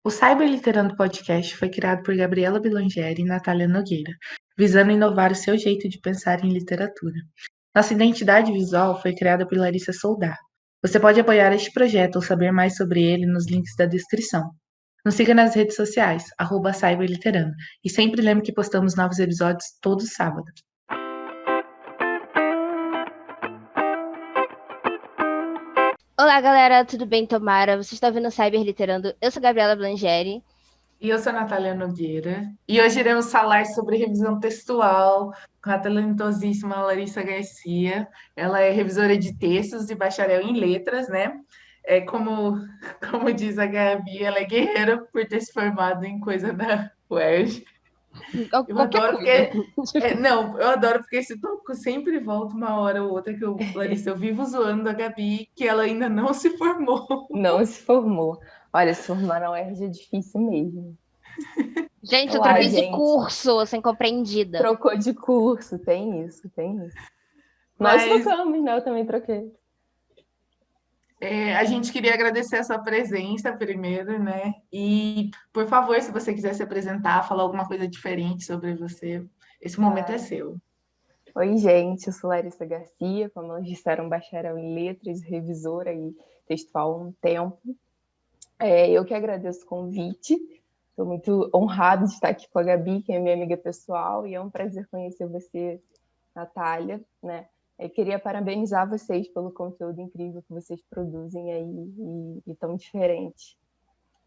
O Cyberliterando Podcast foi criado por Gabriela Bilangeri e Natália Nogueira, visando inovar o seu jeito de pensar em literatura. Nossa identidade visual foi criada por Larissa Soldar. Você pode apoiar este projeto ou saber mais sobre ele nos links da descrição. Nos siga nas redes sociais, @cyberliterando, e sempre lembre que postamos novos episódios todos sábados. Olá, galera, tudo bem? Tomara. Você está ouvindo o Cyberliterando. Eu sou Gabriela Blangeri. E eu sou a Natália Nogueira. E hoje iremos falar sobre revisão textual com a talentosíssima Larissa Garcia. Ela é revisora de textos e bacharel em letras, né? É como diz a Gabi, ela é guerreira por ter se formado em coisa da UERJ. Eu Qualquer adoro coisa. porque. Não, eu adoro porque esse tópico sempre volta uma hora ou outra Larissa, eu vivo zoando a Gabi que ela ainda não se formou. Não se formou. Olha, se formar na UERJ é difícil mesmo. Gente, eu Olá, troquei de gente. curso, sem compreendida. Trocou de curso, tem isso. Nós Mas trocamos, né? Eu também troquei. a gente queria agradecer a sua presença primeiro, né? E, por favor, se você quiser se apresentar, falar alguma coisa diferente sobre você, esse momento é seu. Oi, gente, eu sou Larissa Garcia, como elas disseram, bacharel em letras, revisora e textual há um tempo. Eu que agradeço o convite. Estou muito honrada de estar aqui com a Gabi, que é minha amiga pessoal, e é um prazer conhecer você, Natália, né? Eu queria parabenizar vocês pelo conteúdo incrível que vocês produzem aí e tão diferente.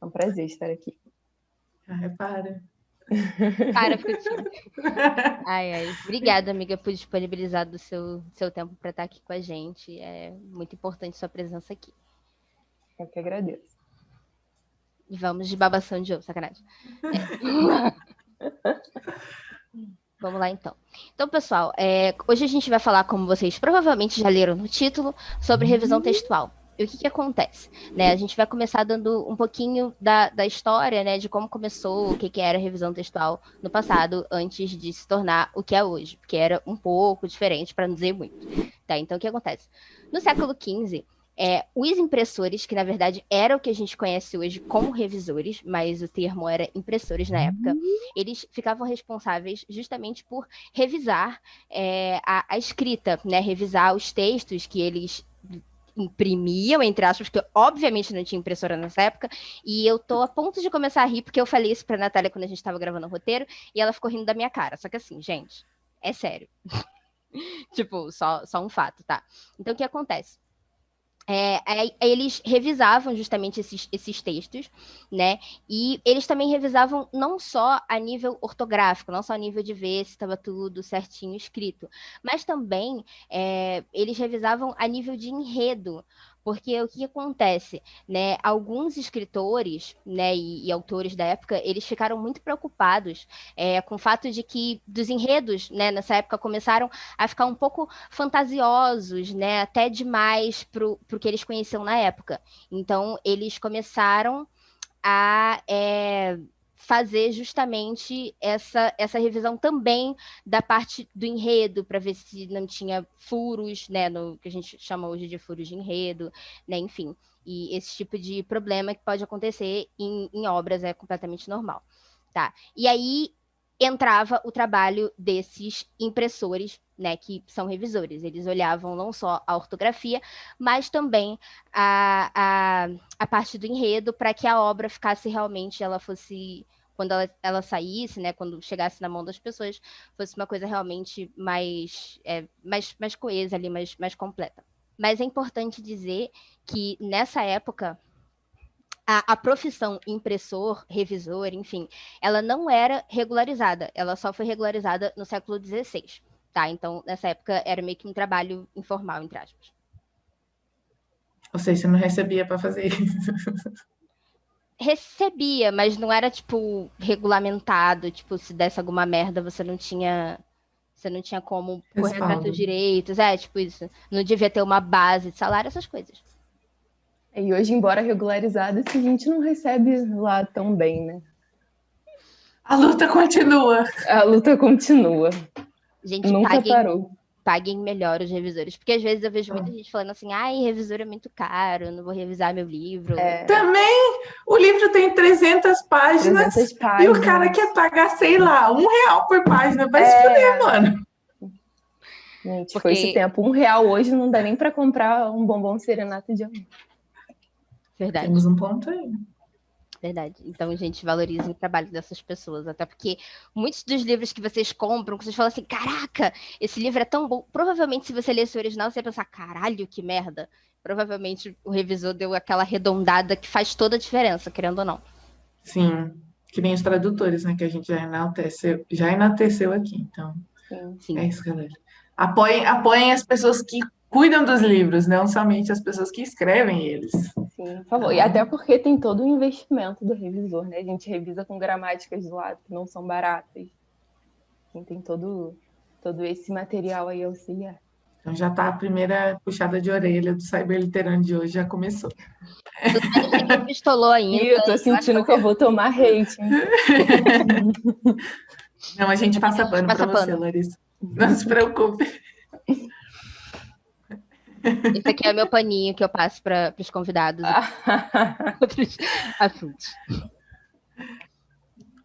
É um prazer estar aqui. Para. Para, ficou tímido. Ai. Obrigada, amiga, por disponibilizar do seu tempo para estar aqui com a gente. É muito importante sua presença aqui. Eu que agradeço. E vamos de babação de ovo, sacanagem. Vamos lá, então. Então, pessoal, hoje a gente vai falar, como vocês provavelmente já leram no título, sobre revisão textual. E o que acontece? Né? A gente vai começar dando um pouquinho da história, né, de como começou, o que era revisão textual no passado, antes de se tornar o que é hoje, porque era um pouco diferente, para não dizer muito. Tá? Então, o que acontece? No século XV, os impressores, que na verdade era o que a gente conhece hoje como revisores, mas o termo era impressores na época, eles ficavam responsáveis justamente por revisar a escrita, né? Revisar os textos que eles imprimiam, entre aspas, porque obviamente não tinha impressora nessa época, e eu tô a ponto de começar a rir, porque eu falei isso pra Natália quando a gente tava gravando o roteiro, e ela ficou rindo da minha cara. Só que assim, gente, é sério. Tipo, só um fato, tá? Então, o que acontece? Eles revisavam justamente esses textos, né? E eles também revisavam não só a nível ortográfico, não só a nível de ver se estava tudo certinho escrito, mas também eles revisavam a nível de enredo. Porque o que acontece, né? Alguns escritores, né, e autores da época, eles ficaram muito preocupados com o fato de que dos enredos, né, nessa época começaram a ficar um pouco fantasiosos, né, até demais pro que eles conheciam na época. Então, eles começaram a fazer justamente essa revisão também da parte do enredo, para ver se não tinha furos, né, no que a gente chama hoje de furos de enredo, né, enfim. E esse tipo de problema que pode acontecer em obras é completamente normal. Tá? E aí entrava o trabalho desses impressores, né, que são revisores. Eles olhavam não só a ortografia, mas também a parte do enredo, para que a obra ficasse realmente, ela fosse, quando ela saísse, né, quando chegasse na mão das pessoas, fosse uma coisa realmente mais coesa ali, mais completa. Mas é importante dizer que nessa época a profissão impressor, revisor, enfim, ela não era regularizada, ela só foi regularizada no século XVI, tá? Então, nessa época, era meio que um trabalho informal, entre aspas. Ou seja, você não recebia para fazer isso. Recebia, mas não era, tipo, regulamentado, tipo, se desse alguma merda, você não tinha como correr atrás dos Respaldo. direitos, tipo isso. Não devia ter uma base de salário, essas coisas. E hoje, embora regularizado, a gente não recebe lá tão bem, né? A luta continua. A luta continua. Gente, Nunca paguem, parou. paguem melhor os revisores. Porque às vezes eu vejo muita gente falando assim, ai, revisor é muito caro, não vou revisar meu livro. Também o livro tem 300 páginas 300 e o cara páginas. quer pagar, sei lá, R$ 1 por página. Vai se fuder, mano. Gente, Porque- foi esse tempo. R$ 1 hoje não dá nem pra comprar um bombom serenata de amor. Verdade. Temos um ponto aí. Verdade. Então, gente, valorizem o trabalho dessas pessoas. Até porque muitos dos livros que vocês compram, que vocês falam assim, caraca, esse livro é tão bom. Provavelmente, se você lesse o original, você ia pensar, caralho, que merda. Provavelmente o revisor deu aquela arredondada que faz toda a diferença, querendo ou não. Sim, que nem os tradutores, né? Que a gente já enalteceu aqui. Então, Sim. é isso, galera. Apoiem as pessoas que cuidam dos livros, não somente as pessoas que escrevem eles. Sim, por favor. E até porque tem todo o investimento do revisor, né? A gente revisa com gramáticas do lado que não são baratas. Tem todo esse material aí auxiliar. Então já tá a primeira puxada de orelha do Cyberliterano de hoje, já começou. Ninguém pistolou ainda. E eu tô sentindo que eu vou tomar hate, hein? Não, a gente passa pano Passa pra você, pano. Larissa. Não se preocupe. Esse aqui é o meu paninho que eu passo para os convidados e outros assuntos.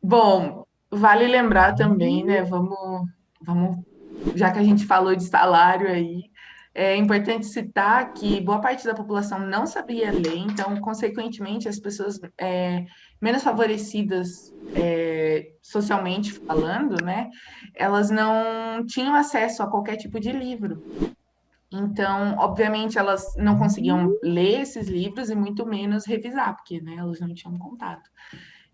Bom, vale lembrar também, né? Vamos, já que a gente falou de salário aí, é importante citar que boa parte da população não sabia ler, então, consequentemente, as pessoas menos favorecidas socialmente falando, né? Elas não tinham acesso a qualquer tipo de livro. Então, obviamente, elas não conseguiam ler esses livros e muito menos revisar, porque, né, elas não tinham contato.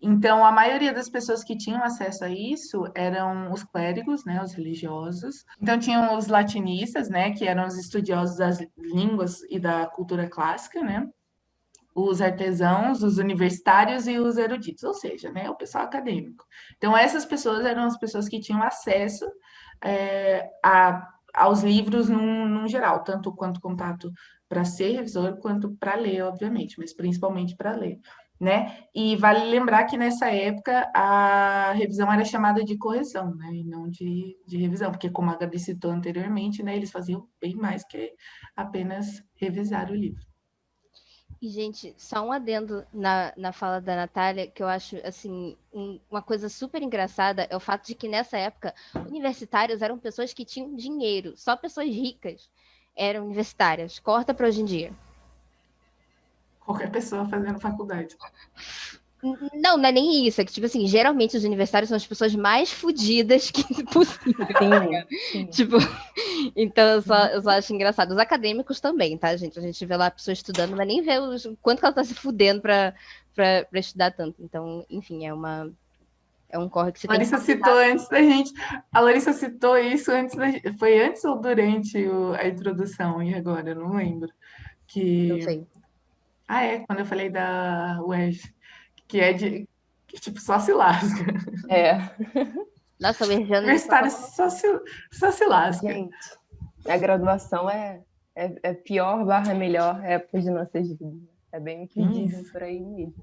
Então, a maioria das pessoas que tinham acesso a isso eram os clérigos, né, os religiosos. Então, tinham os latinistas, né, que eram os estudiosos das línguas e da cultura clássica, né, os artesãos, os universitários e os eruditos, ou seja, né, o pessoal acadêmico. Então, essas pessoas eram as pessoas que tinham acesso aos livros num geral, tanto quanto contato para ser revisor, quanto para ler, obviamente, mas principalmente para ler. Né? E vale lembrar que nessa época a revisão era chamada de correção, né? E não de revisão, porque como a Gabi citou anteriormente, né, eles faziam bem mais que apenas revisar o livro. E, gente, só um adendo na fala da Natália, que eu acho, assim, uma coisa super engraçada é o fato de que, nessa época, universitários eram pessoas que tinham dinheiro. Só pessoas ricas eram universitárias. Corta para hoje em dia. Qualquer pessoa fazendo faculdade. Não, não é nem isso. É que, tipo assim, geralmente os universitários são as pessoas mais fodidas que possível. Sim. Tipo, então eu só acho engraçado. Os acadêmicos também, tá, gente? A gente vê lá a pessoa estudando, mas nem vê o quanto que ela tá se fudendo pra estudar tanto. Então, enfim, é um corre que você A tem que Larissa citou antes da gente. A Larissa citou isso antes da gente. Foi antes ou durante a introdução? E agora? Eu não lembro. Não Que. sei. Ah, é, quando eu falei da UERJ. Que é de. Que, tipo, só se lasca. É. Nossa, o Erjano. Universitário só se lasca. Gente, a graduação é pior barra melhor época de nossas vidas. É bem o que dizem por aí mesmo.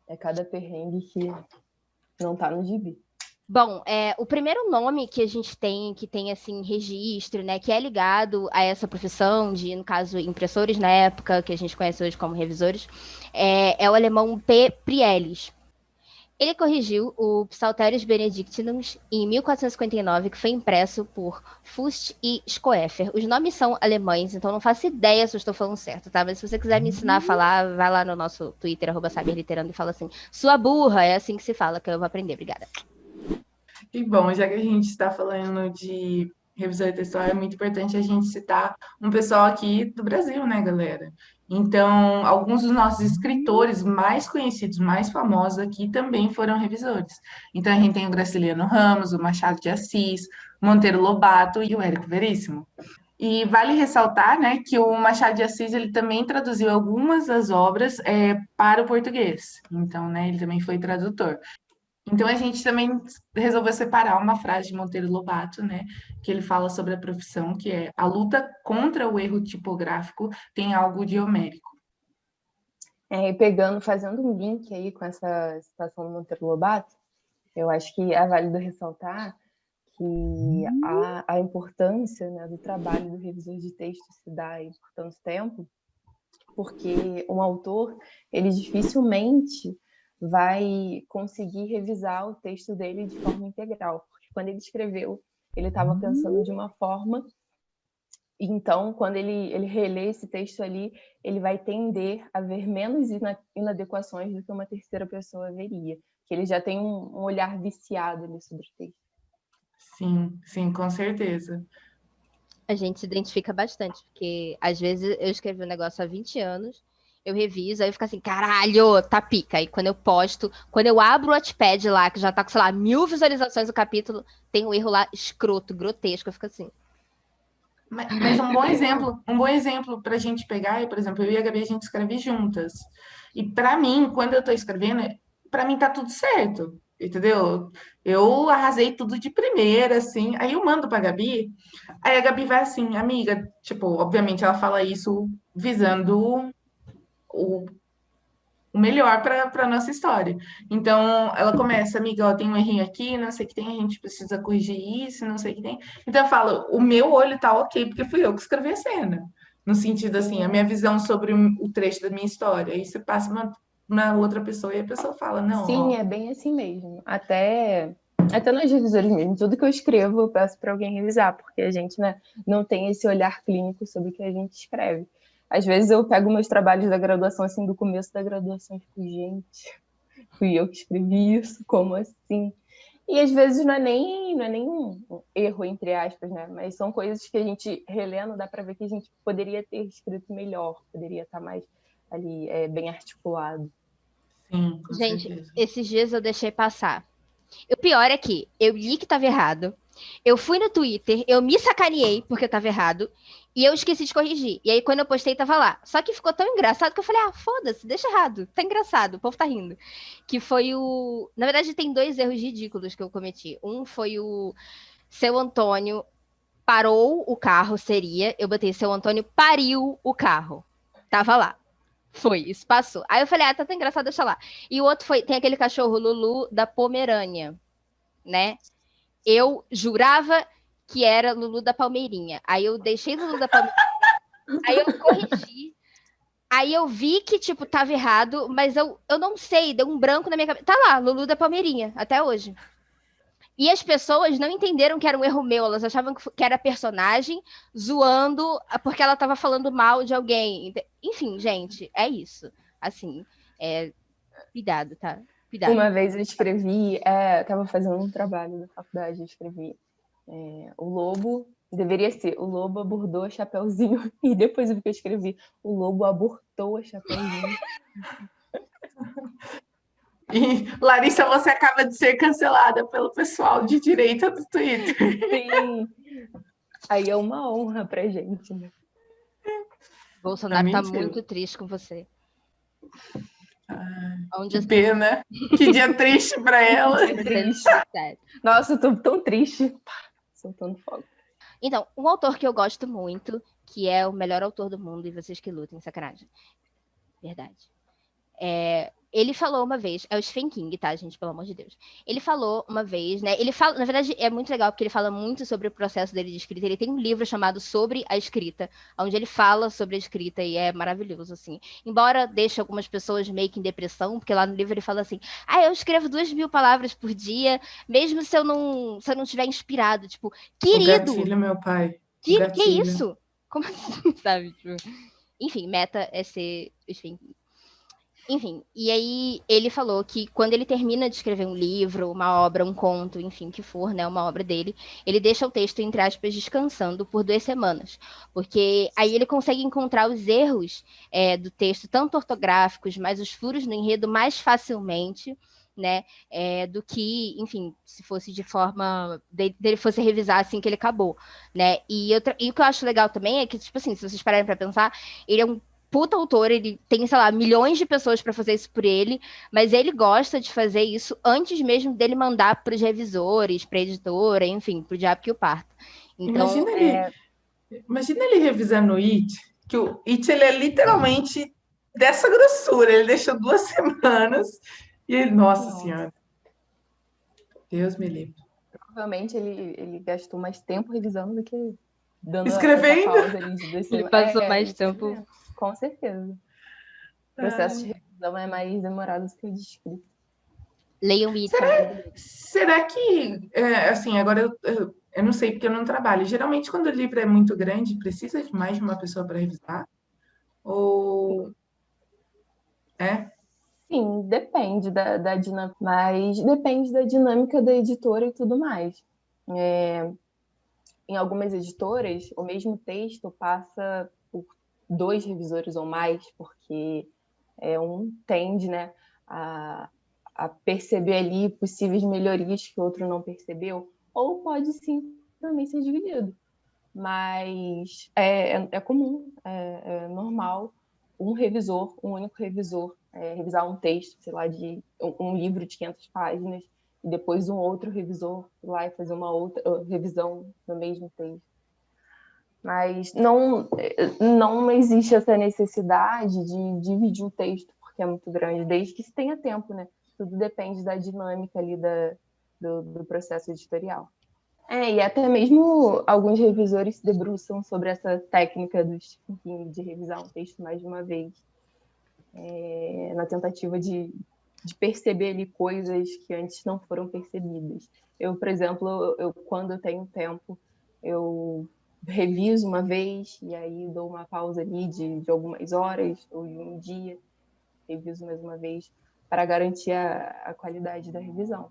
É cada perrengue que não tá no gibi. Bom, o primeiro nome que a gente tem, que tem, assim, registro, né, que é ligado a essa profissão de, no caso, impressores na época, que a gente conhece hoje como revisores, é o alemão P. Prielis. Ele corrigiu o Psalterius Benedictinus em 1459, que foi impresso por Fust e Schoeffer. Os nomes são alemães, então não faço ideia se eu estou falando certo, tá? Mas se você quiser me ensinar a falar, vai lá no nosso Twitter, @saberliterando, e fala assim, sua burra, é assim que se fala, que eu vou aprender, obrigada. E bom, já que a gente está falando de revisor textual, é muito importante a gente citar um pessoal aqui do Brasil, né, galera? Então, alguns dos nossos escritores mais conhecidos, mais famosos aqui também foram revisores. Então, a gente tem o Graciliano Ramos, o Machado de Assis, Monteiro Lobato e o Érico Veríssimo. E vale ressaltar, né, que o Machado de Assis ele também traduziu algumas das obras para o português. Então, né, ele também foi tradutor. Então a gente também resolveu separar uma frase de Monteiro Lobato, né, que ele fala sobre a profissão, que é a luta contra o erro tipográfico tem algo de homérico. Fazendo um link aí com essa citação do Monteiro Lobato, eu acho que é válido ressaltar que que a importância, né, do trabalho do revisor de texto se dá aí por tanto tempo, porque um autor, ele dificilmente vai conseguir revisar o texto dele de forma integral, porque quando ele escreveu, ele estava pensando de uma forma, então, quando ele relê esse texto ali, ele vai tender a ver menos inadequações do que uma terceira pessoa veria, que ele já tem um olhar viciado ali sobre o texto. Sim, com certeza. A gente se identifica bastante, porque às vezes eu escrevi um negócio há 20 anos, eu reviso, aí eu fico assim, caralho, tá pica. Aí quando eu posto, quando eu abro o Wattpad lá, que já tá com, sei lá, 1000 visualizações o capítulo, tem um erro lá escroto, grotesco, eu fico assim. Mas um bom exemplo para a gente pegar é, por exemplo, eu e a Gabi, a gente escreve juntas. E para mim, quando eu estou escrevendo, para mim tá tudo certo, entendeu? Eu arrasei tudo de primeira, assim. Aí eu mando para a Gabi, aí a Gabi vai assim, amiga, tipo, obviamente ela fala isso visando o melhor para a nossa história. Então, ela começa, amiga, ó, tem um errinho aqui, não sei o que tem, a gente precisa corrigir isso, não sei o que tem. Então, eu falo, o meu olho tá ok, porque fui eu que escrevi a cena. No sentido, assim, a minha visão sobre o trecho da minha história. Aí você passa uma outra pessoa e a pessoa fala, não, Sim, ó. é bem assim mesmo. Até nós revisores mesmo, tudo que eu escrevo eu peço para alguém revisar, porque a gente, né, não tem esse olhar clínico sobre o que a gente escreve. Às vezes eu pego meus trabalhos da graduação, assim, do começo da graduação, e fico, gente, fui eu que escrevi isso, como assim? E às vezes não é nem um erro, entre aspas, né? Mas são coisas que a gente relendo, dá para ver que a gente poderia ter escrito melhor, poderia estar mais ali, bem articulado. Sim, com Gente, certeza. esses dias eu deixei passar. O pior é que eu li que tava errado. Eu fui no Twitter, eu me sacaneei porque eu tava errado. E eu esqueci de corrigir. E aí, quando eu postei, tava lá. Só que ficou tão engraçado que eu falei: ah, foda-se, deixa errado. Tá engraçado, o povo tá rindo. Que foi o. Na verdade, tem 2 erros ridículos que eu cometi. Um foi o seu Antônio parou o carro, seria. Eu botei seu Antônio pariu o carro. Tava lá. Foi, isso passou. Aí eu falei: ah, tá tão engraçado, deixa lá. E o outro foi: tem aquele cachorro Lulu da Pomerânia, né? Eu jurava que era Lulu da Palmeirinha. Aí eu deixei Lulu da Palmeirinha. Aí eu corrigi. Aí eu vi que, tipo, tava errado, mas eu não sei, deu um branco na minha cabeça. Tá lá, Lulu da Palmeirinha, até hoje. E as pessoas não entenderam que era um erro meu, elas achavam que era personagem zoando porque ela tava falando mal de alguém. Enfim, gente, é isso. Assim, cuidado, tá? Cuidado. Uma vez eu escrevi, estava fazendo um trabalho da faculdade, eu escrevi o lobo, deveria ser, o lobo abordou a Chapeuzinho, e depois eu vi que eu escrevi, o lobo abortou a Chapeuzinho. E, Larissa, você acaba de ser cancelada pelo pessoal de direita do Twitter. Sim, aí é uma honra pra gente, né? Bolsonaro tá mentira. muito triste com você. Que pena. Que dia triste para ela. Que triste. Nossa, eu tô tão triste. Soltando fogo. Então, um autor que eu gosto muito, que é o melhor autor do mundo, e vocês que lutem, sacanagem. Verdade. Ele falou uma vez, é o Stephen King, tá, gente? Pelo amor de Deus. Ele falou uma vez, né? Ele fala, na verdade, é muito legal porque ele fala muito sobre o processo dele de escrita. Ele tem um livro chamado Sobre a Escrita, onde ele fala sobre a escrita e é maravilhoso, assim. Embora deixe algumas pessoas meio que em depressão, porque lá no livro ele fala assim: ah, eu escrevo 2.000 palavras por dia, mesmo se eu não estiver inspirado. Tipo, querido! O gatilho, meu pai. Que isso? Como assim, sabe? Tipo, enfim, meta é ser o Stephen King. Enfim, e aí ele falou que quando ele termina de escrever um livro, uma obra, um conto, enfim, que for, né, uma obra dele, ele deixa o texto, entre aspas, descansando por 2 semanas. Porque aí ele consegue encontrar os erros do texto, tanto ortográficos, mas os furos no enredo mais facilmente, né, do que, enfim, se fosse de forma dele fosse revisar assim que ele acabou, né? E o que eu acho legal também é que, tipo assim, se vocês pararem para pensar, ele é um puta autor, ele tem, sei lá, milhões de pessoas para fazer isso por ele, mas ele gosta de fazer isso antes mesmo dele mandar para os revisores, para a editora, enfim, para o diabo que o parta. Então, Imagina ele revisando o It, que o It ele é literalmente dessa grossura, ele deixou 2 semanas e ele, nossa senhora, Deus me livre. Provavelmente ele gastou mais tempo revisando do que dando Escrevendo? essa pausa ali de 2 Ele semanas. passou mais tempo. Escrevendo, com certeza. O processo de revisão é mais demorado do que o de escrita. Leiam It, é Será, maravilhoso. será que, assim, agora eu não sei porque eu não trabalho. Geralmente, quando o livro é muito grande, precisa de mais de uma pessoa para revisar? Ou é? Sim, depende da dinâmica, mas depende da dinâmica da editora e tudo mais. Em algumas editoras, o mesmo texto passa por 2 revisores ou mais, porque um tende, né, a, a perceber ali possíveis melhorias que o outro não percebeu, ou pode sim também ser dividido. Mas é comum, é normal um único revisor, revisar um texto, sei lá, de um livro de 500 páginas, e depois um outro revisor ir lá e fazer uma outra revisão do mesmo texto. Mas não existe essa necessidade de dividir o texto, porque é muito grande, desde que se tenha tempo, né? Tudo depende da dinâmica ali do processo editorial. E até mesmo alguns revisores se debruçam sobre essa técnica do Stephen King de revisar um texto mais de uma vez, na tentativa de perceber ali coisas que antes não foram percebidas. Eu, por exemplo, quando eu tenho tempo, eu reviso uma vez e aí dou uma pausa ali de algumas horas ou de um dia, reviso mais uma vez para garantir a qualidade da revisão.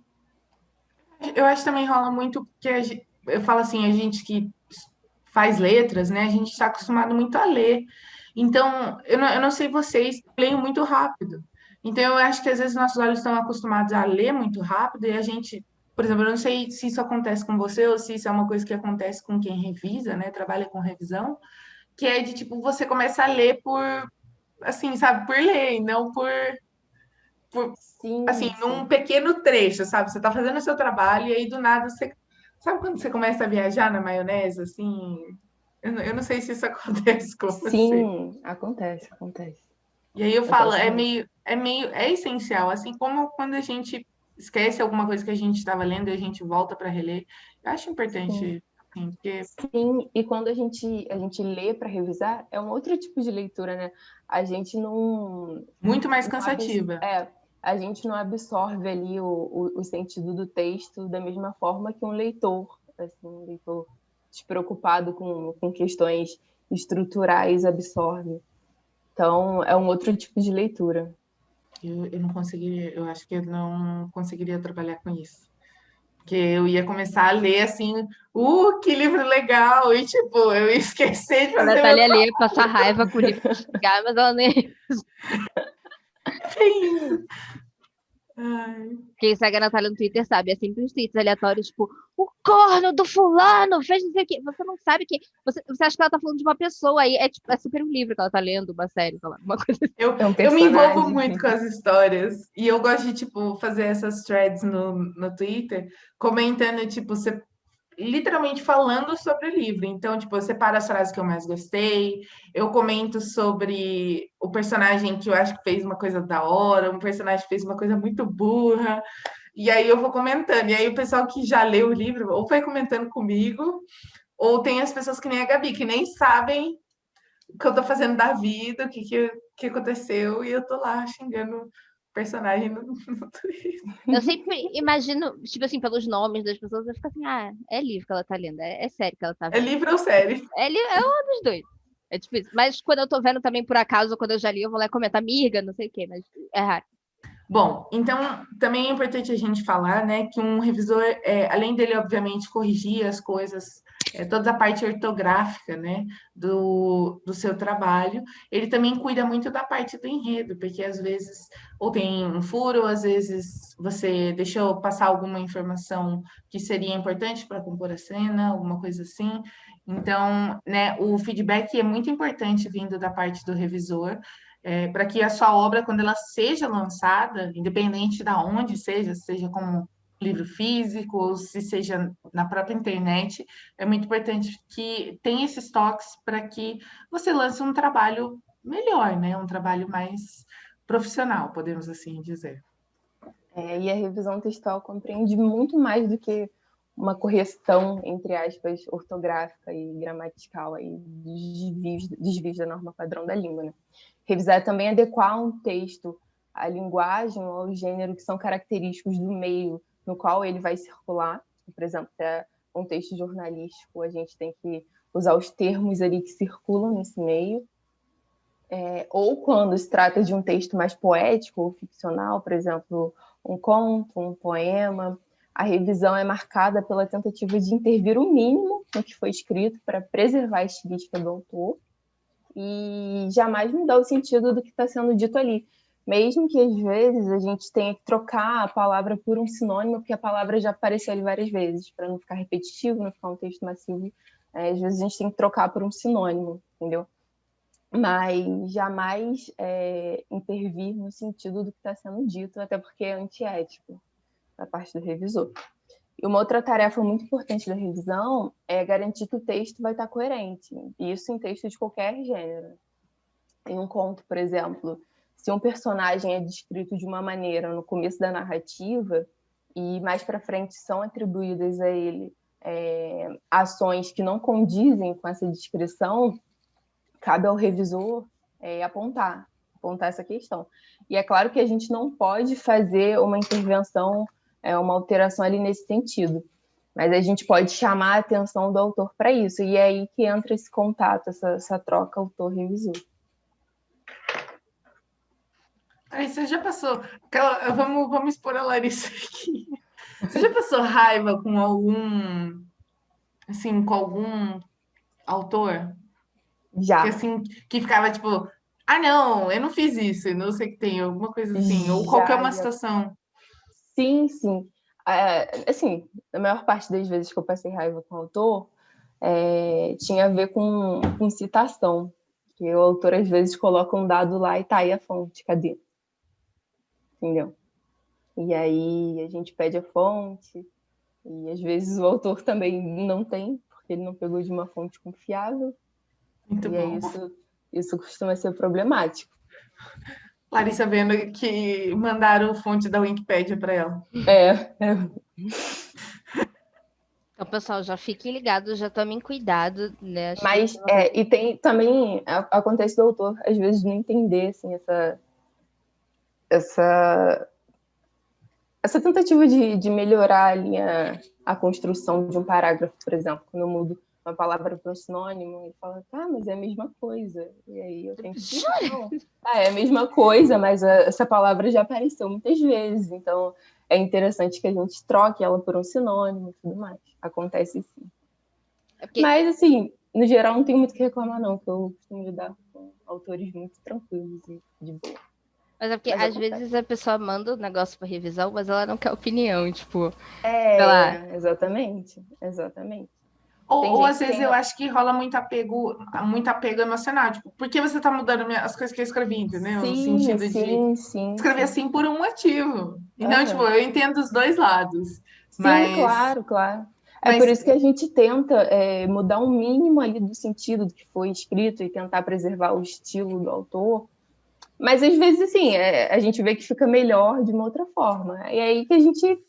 Eu acho que também rola muito porque eu falo assim, a gente que faz letras, né? A gente está acostumado muito a ler. Então, eu não sei vocês, eu leio muito rápido. Então, eu acho que às vezes nossos olhos estão acostumados a ler muito rápido e a gente, por exemplo, eu não sei se isso acontece com você ou se isso é uma coisa que acontece com quem revisa, né? Trabalha com revisão, que é de tipo, você começa a ler por, assim, sabe, por ler, e não por assim, Sim, num sim. pequeno trecho, sabe? Você tá fazendo o seu trabalho e aí do nada você. Sabe quando você começa a viajar na maionese, assim? Eu não sei se isso acontece com você. Sim, acontece. E aí eu falo, Acontece muito. é essencial, assim como quando a gente esquece alguma coisa que a gente estava lendo e a gente volta para reler. Eu acho Sim. importante, assim, porque Sim, e quando a gente lê para revisar, é um outro tipo de leitura, né? A gente muito mais não abs- cansativa. é, a gente não absorve ali o sentido do texto da mesma forma que um leitor, assim, um leitor despreocupado com questões estruturais absorve. Então, é um outro tipo de leitura. Eu não conseguiria, eu acho que eu não conseguiria trabalhar com isso. Porque eu ia começar a ler assim, que livro legal! E tipo, eu ia esquecer de A fazer meu Natália lê, passa raiva com o livro de xingar, mas ela nem. trabalho. Ai, Quem segue a Natália no Twitter sabe, é sempre uns tweets aleatórios, tipo, o corno do fulano fez não sei o quê. Você não sabe que. Você acha que ela tá falando de uma pessoa aí. É super um livro que ela tá lendo, uma série, sei lá, uma coisa assim. É um eu me envolvo personagem. muito com as histórias. E eu gosto de, tipo, fazer essas threads no Twitter, comentando, tipo, você literalmente falando sobre o livro. Então, tipo, eu separo as frases que eu mais gostei, eu comento sobre o personagem que eu acho que fez uma coisa da hora, um personagem que fez uma coisa muito burra, e aí eu vou comentando. E aí o pessoal que já leu o livro ou vai comentando comigo, ou tem as pessoas que nem a Gabi, que nem sabem o que eu tô fazendo da vida, que aconteceu, e eu tô lá xingando o personagem no Twitter. Eu sempre imagino, tipo assim, pelos nomes das pessoas, eu fico assim, é livro que ela tá lendo, é série que ela tá É vendo. livro ou série? É um dos dois. É tipo isso. Mas quando eu tô vendo também por acaso, ou quando eu já li, eu vou lá comentar, amiga, não sei o quê, mas é raro. Bom, então também é importante a gente falar, né, que um revisor, além dele, obviamente, corrigir as coisas, toda a parte ortográfica, né, do seu trabalho, ele também cuida muito da parte do enredo, porque às vezes ou tem um furo, às vezes você deixou passar alguma informação que seria importante para compor a cena, alguma coisa assim. Então, né, o feedback é muito importante vindo da parte do revisor, para que a sua obra, quando ela seja lançada, independente de onde seja, seja como livro físico, ou se seja na própria internet, é muito importante que tenha esses toques para que você lance um trabalho melhor, né? Um trabalho mais profissional, podemos assim dizer. E a revisão textual compreende muito mais do que uma correção, entre aspas, ortográfica e gramatical aí, desvios da norma padrão da língua, né? Revisar é também adequar um texto à linguagem ou ao gênero que são característicos do meio no qual ele vai circular. Por exemplo, se é um texto jornalístico, a gente tem que usar os termos ali que circulam nesse meio. Ou quando se trata de um texto mais poético ou ficcional, por exemplo, um conto, um poema, a revisão é marcada pela tentativa de intervir o mínimo no que foi escrito para preservar a estilística do autor e jamais mudar o sentido do que está sendo dito ali. Mesmo que, às vezes, a gente tenha que trocar a palavra por um sinônimo, porque a palavra já apareceu ali várias vezes, para não ficar repetitivo, não ficar um texto massivo. Às vezes a gente tem que trocar por um sinônimo, entendeu? Mas jamais intervir no sentido do que está sendo dito, até porque é antiético da parte do revisor. E uma outra tarefa muito importante da revisão é garantir que o texto vai estar coerente, isso em texto de qualquer gênero. Em um conto, por exemplo, se um personagem é descrito de uma maneira no começo da narrativa e mais para frente são atribuídas a ele ações que não condizem com essa descrição, cabe ao revisor apontar essa questão. E é claro que a gente não pode fazer uma intervenção, uma alteração ali nesse sentido, mas a gente pode chamar a atenção do autor para isso, e é aí que entra esse contato, essa troca autor-revisor. Aí você já passou... Vamos expor a Larissa aqui. Você já passou raiva com algum autor? Já. Que, assim, que ficava tipo, não, eu não fiz isso, não sei o que tem, alguma coisa assim, ou qualquer uma situação. Sim, sim. Assim, a maior parte das vezes que eu passei raiva com o autor tinha a ver com citação. Que o autor às vezes coloca um dado lá e tá aí a fonte, cadê? Entendeu? E aí a gente pede a fonte, e às vezes o autor também não tem, porque ele não pegou de uma fonte confiável. Muito e bom. Isso costuma ser problemático. Larissa vendo que mandaram fonte da Wikipédia para ela. Então, pessoal, já fiquem ligados, já tomem cuidado, né? Mas, e tem também, acontece do autor, às vezes, não entender, assim, essa tentativa de melhorar ali a construção de um parágrafo, por exemplo, quando eu mudo uma palavra para um sinônimo, ele fala, mas é a mesma coisa. E aí eu tenho que não. É a mesma coisa, mas essa palavra já apareceu muitas vezes, então é interessante que a gente troque ela por um sinônimo e tudo mais. Acontece sim. Mas, assim, no geral, não tenho muito o que reclamar, não, porque eu costumo lidar com autores muito tranquilos e de boa. Mas é porque, às vezes, a pessoa manda o negócio para revisão, mas ela não quer opinião, tipo... Exatamente. Ou às vezes eu acho que rola muito apego emocional, tipo, por que você tá mudando as coisas que eu escrevi, entendeu? No sentido de escrever assim por um motivo. Então, tipo, eu entendo os dois lados. Sim, claro. É por isso que a gente tenta mudar um mínimo ali do sentido do que foi escrito e tentar preservar o estilo do autor. Mas, às vezes, assim, a gente vê que fica melhor de uma outra forma. E é aí que a gente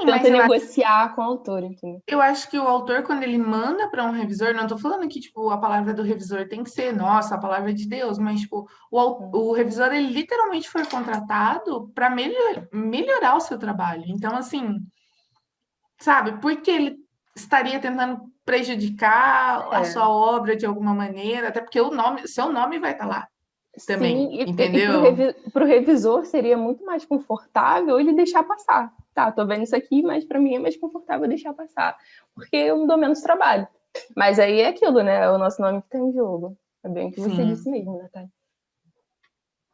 tenta negociar com o autor, entendeu? Eu acho que o autor, quando ele manda para um revisor, não estou falando que tipo, a palavra do revisor tem que ser, nossa, a palavra de Deus, mas tipo, o revisor, ele literalmente foi contratado para melhorar o seu trabalho. Então, assim, sabe, por que ele estaria tentando prejudicar a sua obra de alguma maneira? Até porque seu nome vai estar lá também, Sim, entendeu? E para o revisor seria muito mais confortável ele deixar passar. Tá, tô vendo isso aqui, mas para mim é mais confortável deixar passar, porque eu me dou menos trabalho. Mas aí é aquilo, né? É o nosso nome que tá em jogo. É bem o que você disse mesmo, Natália.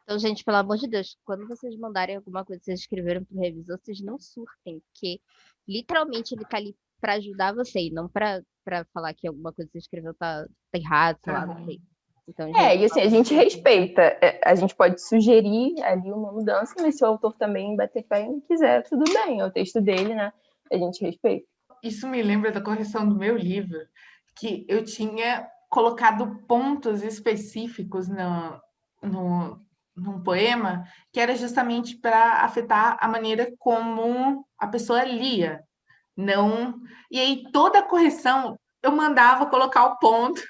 Então, gente, pelo amor de Deus, quando vocês mandarem alguma coisa que vocês escreveram pro revisor, vocês não surtem, porque literalmente ele tá ali para ajudar você e não para falar que alguma coisa que você escreveu tá errado, sei lá, não sei. Então, gente, e assim, a gente respeita. A gente pode sugerir ali uma mudança, mas se o autor também bater pé e quiser, tudo bem, é o texto dele, né? A gente respeita. Isso me lembra da correção do meu livro, que eu tinha colocado pontos específicos num poema, que era justamente para afetar a maneira como a pessoa lia. Não. E aí toda a correção eu mandava colocar o ponto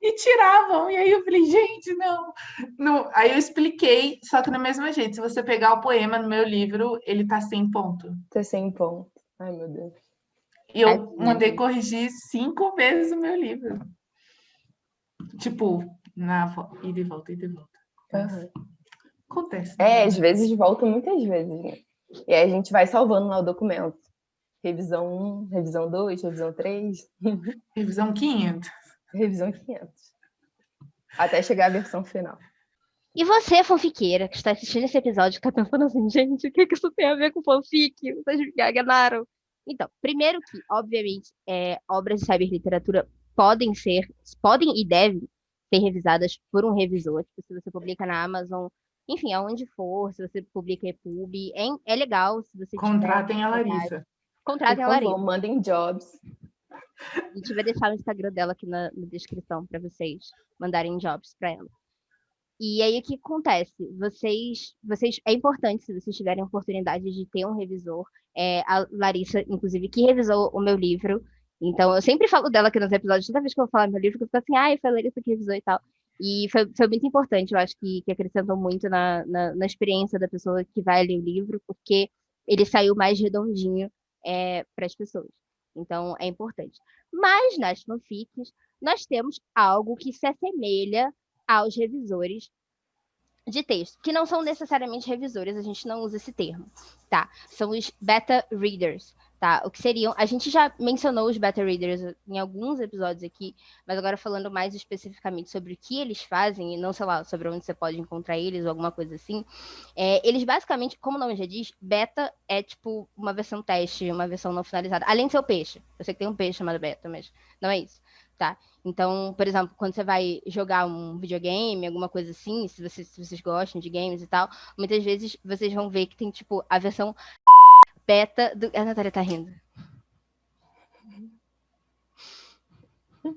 e tiravam. E aí eu falei, gente, não. Não. Aí eu expliquei, só que do mesmo jeito, se você pegar o poema no meu livro, ele tá sem ponto. Tá sem ponto. Ai, meu Deus. E eu mandei Tadinho. corrigir 5 vezes o meu livro. Tipo, ida e volta, ida e volta. Mas Aham. acontece, É, né? às vezes volta muitas vezes, né? E aí a gente vai salvando lá o documento. Revisão 1, revisão 2, revisão 3, Revisão 500. revisão 500. Até chegar à versão final. E você, fanfiqueira, que está assistindo esse episódio, que está pensando assim, gente, o que isso tem a ver com fanfic? Vocês me enganaram. Então, primeiro que, obviamente, obras de cyberliteratura podem e devem ser revisadas por um revisor. Tipo, se você publica na Amazon, enfim, aonde for, se você publica EPUB, é legal se você tiver Contratem a vontade. Larissa. Por Contratem a favor, Larissa. mandem jobs. A gente vai deixar o Instagram dela aqui na descrição para vocês mandarem jobs para ela. E aí o que acontece? É importante se vocês tiverem a oportunidade de ter um revisor. A Larissa, inclusive, que revisou o meu livro. Então, eu sempre falo dela aqui nos episódios, toda vez que eu vou falar meu livro, que eu fico assim, foi a Larissa que revisou e tal. E foi muito importante, eu acho que acrescentou muito na experiência da pessoa que vai ler o livro, porque ele saiu mais redondinho para as pessoas. Então, é importante. Mas nas fanfics, nós temos algo que se assemelha aos revisores de texto, que não são necessariamente revisores, a gente não usa esse termo, tá? São os beta readers, tá? O que seriam, a gente já mencionou os beta readers em alguns episódios aqui, mas agora falando mais especificamente sobre o que eles fazem, e não, sei lá, sobre onde você pode encontrar eles ou alguma coisa assim, eles basicamente, como o nome já diz, beta é tipo uma versão teste, uma versão não finalizada, além de ser o peixe. Eu sei que tem um peixe chamado beta, mas não é isso, tá? Então, por exemplo, quando você vai jogar um videogame, alguma coisa assim, se vocês gostam de games e tal, muitas vezes vocês vão ver que tem, tipo, a versão beta do... A Natália tá rindo. O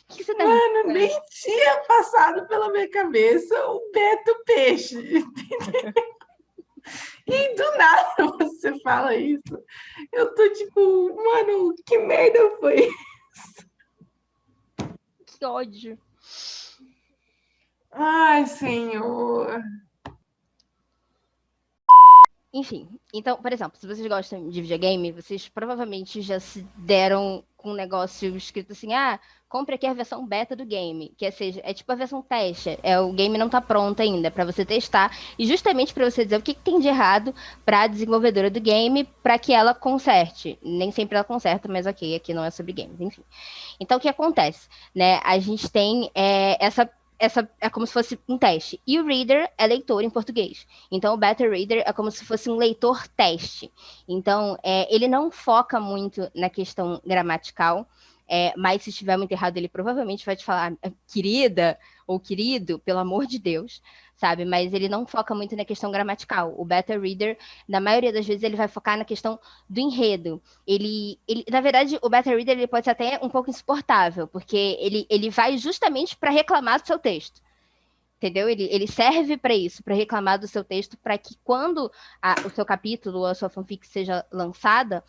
que você tá rindo? Mano, nem tinha passado pela minha cabeça o Beto Peixe. E do nada você fala isso. Eu tô tipo, mano, que merda foi? Que ódio. Ai, senhor. Enfim, então, por exemplo, se vocês gostam de videogame, vocês provavelmente já se deram com um negócio escrito assim, compre aqui a versão beta do game, que é tipo a versão teste, o game não tá pronto ainda, para você testar, e justamente para você dizer o que tem de errado para a desenvolvedora do game, para que ela conserte. Nem sempre ela conserta, mas ok, aqui não é sobre games, enfim. Então, o que acontece? Né? A gente tem essa é como se fosse um teste. E o reader é leitor em português. Então, o beta reader é como se fosse um leitor teste. Então, ele não foca muito na questão gramatical, mas se estiver muito errado, ele provavelmente vai te falar, querida ou querido, pelo amor de Deus, sabe? Mas ele não foca muito na questão gramatical. O beta reader, na maioria das vezes, ele vai focar na questão do enredo. Na verdade, o beta reader ele pode ser até um pouco insuportável, porque ele vai justamente para reclamar do seu texto. Entendeu? Ele serve para isso, para reclamar do seu texto, para que quando o seu capítulo ou a sua fanfic seja lançada,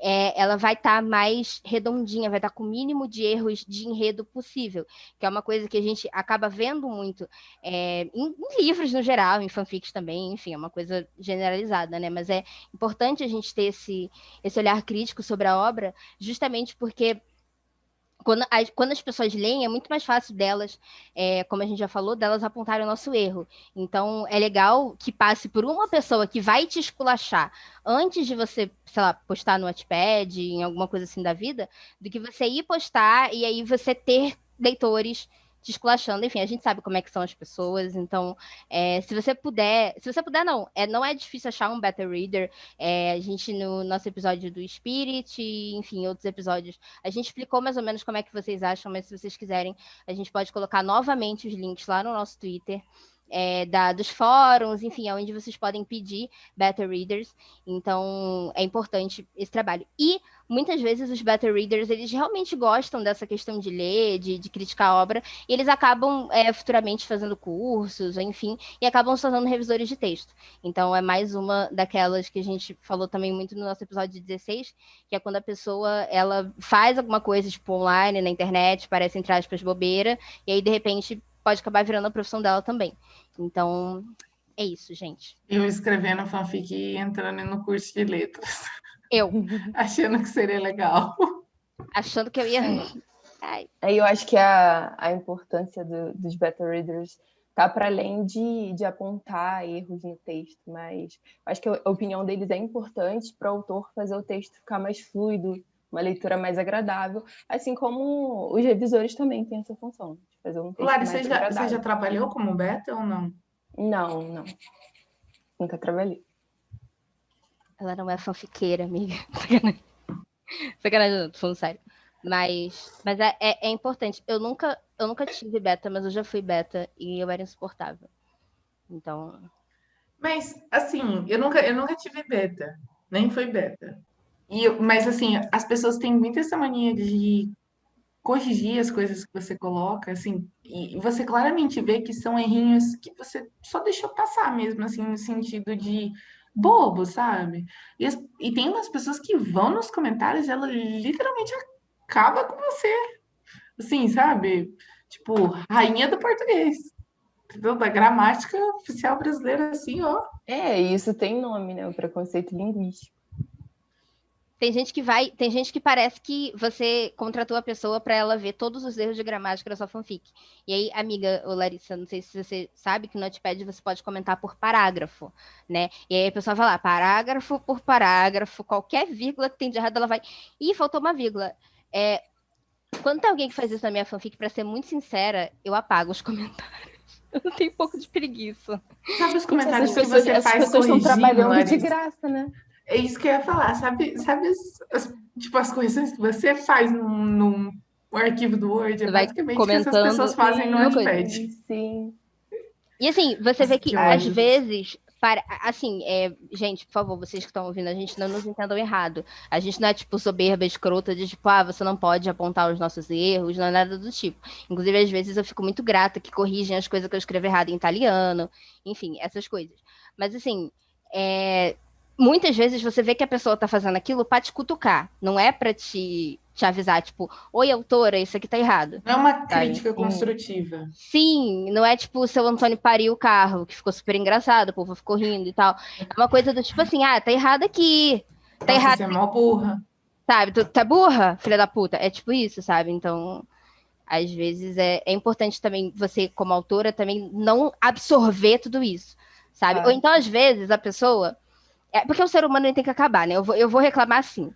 ela vai estar mais redondinha, vai estar com o mínimo de erros de enredo possível, que é uma coisa que a gente acaba vendo muito em livros no geral, em fanfics também, enfim, é uma coisa generalizada, né? Mas é importante a gente ter esse olhar crítico sobre a obra, justamente porque quando as pessoas leem, é muito mais fácil delas, como a gente já falou, delas apontarem o nosso erro. Então, é legal que passe por uma pessoa que vai te esculachar antes de você, sei lá, postar no Wattpad, em alguma coisa assim da vida, do que você ir postar e aí você ter leitores te esculachando. Enfim, a gente sabe como é que são as pessoas, então, se você puder, não é difícil achar um beta reader. A gente, no nosso episódio do Spirit, enfim, outros episódios, a gente explicou mais ou menos como é que vocês acham, mas se vocês quiserem, a gente pode colocar novamente os links lá no nosso Twitter. dos fóruns, enfim, onde vocês podem pedir beta readers. Então, é importante esse trabalho. E muitas vezes os beta readers, eles realmente gostam dessa questão de ler, de criticar a obra, e eles acabam futuramente fazendo cursos, enfim, e acabam se tornando revisores de texto. Então, é mais uma daquelas que a gente falou também muito no nosso episódio de 16, que é quando a pessoa, ela faz alguma coisa, tipo, online, na internet, parece, entre aspas, bobeira, e aí, de repente, pode acabar virando a profissão dela também. Então, é isso, gente. Eu escrevendo fanfic e entrando no curso de letras, Eu, achando que seria legal. achando que eu ia... Ai, Aí eu acho que a importância dos beta readers tá para além de apontar erros no texto, mas acho que a opinião deles é importante para o autor fazer o texto ficar mais fluido, uma leitura mais agradável, assim como os revisores também têm essa função, de fazer um texto Lari, mais você já agradável. trabalhou como beta ou não? Não, nunca trabalhei. ela não é fanfiqueira, amiga. Sacanagem. Sacanagem, não, tô falando sério. Mas é importante. Eu nunca tive beta, mas eu já fui beta e eu era insuportável. Então, Mas, assim, eu nunca tive beta, nem fui beta. Mas, assim, as pessoas têm muito essa mania de corrigir as coisas que você coloca, assim, e você claramente vê que são errinhos que você só deixou passar mesmo, assim, no sentido de bobo, sabe? E tem umas pessoas que vão nos comentários e ela literalmente acaba com você, assim, sabe? Tipo, rainha do português, entendeu? Da gramática oficial brasileira, assim, ó. Isso tem nome, né? O preconceito linguístico. tem gente que parece que você contratou a pessoa para ela ver todos os erros de gramática da sua fanfic. E aí, amiga, ou Larissa, não sei se você sabe que no Notepad você pode comentar por parágrafo, né? E aí a pessoa vai lá, parágrafo por parágrafo, qualquer vírgula que tem de errado, ela vai. Ih, faltou uma vírgula. Quando tem alguém que faz isso na minha fanfic, para ser muito sincera, eu apago os comentários. Eu tenho um pouco de preguiça. Sabe os Gente, comentários que você essas faz pessoas estão corrigindo, trabalhando de Larissa? graça, né? É isso que eu ia falar, sabe tipo, as correções que você faz num arquivo do Word, é Você vai basicamente o que essas pessoas comentando fazem no a mesma coisa. Notepad. Sim. E assim, você Nossa, vê que que às ódio. vezes, assim, gente, por favor, vocês que estão ouvindo, a gente não nos entendam errado. A gente não é tipo soberba, escrota de tipo, você não pode apontar os nossos erros, não é nada do tipo. Inclusive, às vezes eu fico muito grata que corrigem as coisas que eu escrevo errado em italiano, enfim, essas coisas. Mas assim, muitas vezes você vê que a pessoa tá fazendo aquilo pra te cutucar, não é pra te avisar, tipo, oi, autora, isso aqui tá errado. Não é uma Sabe? crítica construtiva. Sim, não é tipo o seu Antônio pariu o carro, que ficou super engraçado, o povo ficou rindo e tal. É uma coisa do tipo assim, tá errado aqui. Tá Nossa, errado, você é mó burra. sabe? Tu tá burra, filha da puta. É tipo isso, sabe? Então, às vezes é importante também você, como autora, também não absorver tudo isso, sabe? Ou então, às vezes, a pessoa. Porque o ser humano ele tem que acabar, né? Eu vou reclamar assim.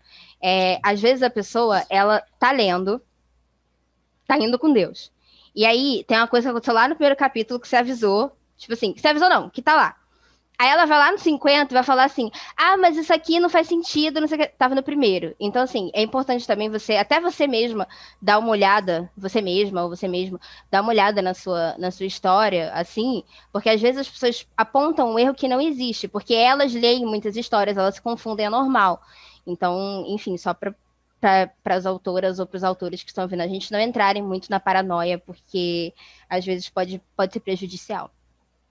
Às vezes a pessoa, ela tá lendo, tá indo com Deus. E aí, tem uma coisa que aconteceu lá no primeiro capítulo que você avisou. Tipo assim, que você avisou não, que tá lá. Aí ela vai lá no 50 e vai falar assim: mas isso aqui não faz sentido, não sei o que. Tava no primeiro. Então, assim, é importante também até você mesma, dar uma olhada, você mesma ou você mesmo, dar uma olhada na sua história, assim, porque às vezes as pessoas apontam um erro que não existe, porque elas leem muitas histórias, elas se confundem, é normal. Então, enfim, só para as autoras ou para os autores que estão ouvindo a gente não entrarem muito na paranoia, porque às vezes pode ser prejudicial.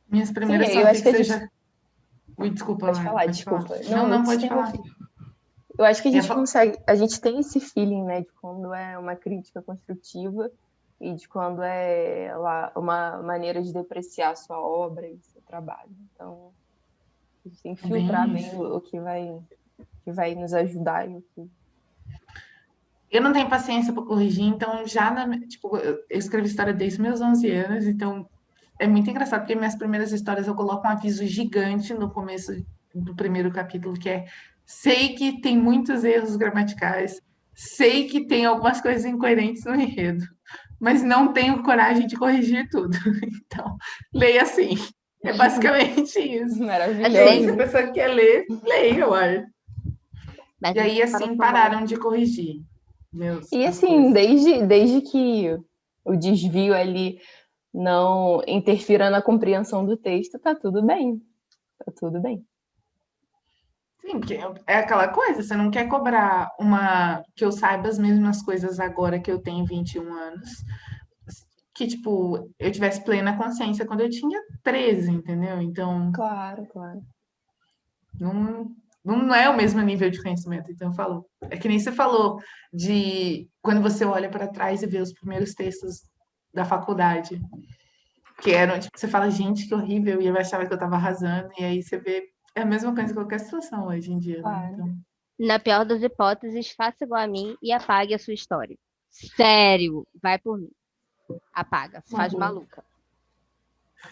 Minhas Sim, primeiras eu acho que fanfics a eu gente... já. Ui, desculpa, Pode Lara, falar, pode falar. desculpa. Não, Não, eu não, te pode falar. interrompi. Eu acho que a Ia gente fa- consegue... A gente tem esse feeling, né, de quando é uma crítica construtiva e de quando é uma maneira de depreciar a sua obra e seu trabalho. Então, a gente tem que filtrar Bem bem isso. o que vai nos ajudar e o que... Eu não tenho paciência para corrigir, então tipo, eu escrevo história desde meus 11 anos, então é muito engraçado, porque minhas primeiras histórias eu coloco um aviso gigante no começo do primeiro capítulo, que é: sei que tem muitos erros gramaticais, sei que tem algumas coisas incoerentes no enredo, mas não tenho coragem de corrigir tudo. Então, leia assim. É basicamente isso. E aí, se a Maravilhoso. pessoa quer ler, leia, uai. Mas E aí, para assim, tomar pararam de corrigir E as assim, coisas. desde que o desvio ali não interfira na compreensão do texto, tá tudo bem. Tá tudo bem. Sim, porque é aquela coisa, você não quer cobrar que eu saiba as mesmas coisas agora que eu tenho 21 anos, que, tipo, eu tivesse plena consciência quando eu tinha 13, entendeu? Então, Claro, claro. não é o mesmo nível de conhecimento. Então, eu falo, é que nem você falou de quando você olha para trás e vê os primeiros textos da faculdade, que eram, tipo, você fala, gente, que horrível, e eu achava que eu tava arrasando, e aí você vê, é a mesma coisa em qualquer situação hoje em dia, né? Claro. Então, Na pior das hipóteses, faça igual a mim e apague a sua história. Sério, vai por mim. Apaga, se uma faz boa. maluca.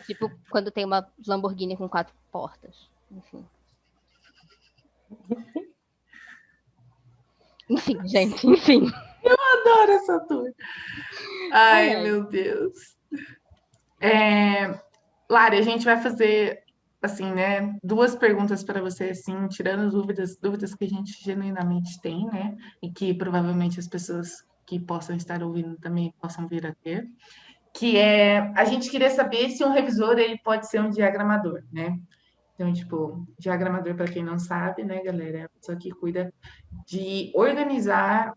Tipo quando tem uma Lamborghini com 4 portas. Enfim. Enfim, gente, enfim. Adoro essa turma. Ai, Ai, ai. meu Deus. Lari, a gente vai fazer, assim, né, duas perguntas para você, assim, tirando dúvidas que a gente genuinamente tem, né, e que provavelmente as pessoas que possam estar ouvindo também possam vir a ter, que é, a gente queria saber se um revisor, ele pode ser um diagramador, né? Então, tipo, diagramador, para quem não sabe, né, galera, é a pessoa que cuida de organizar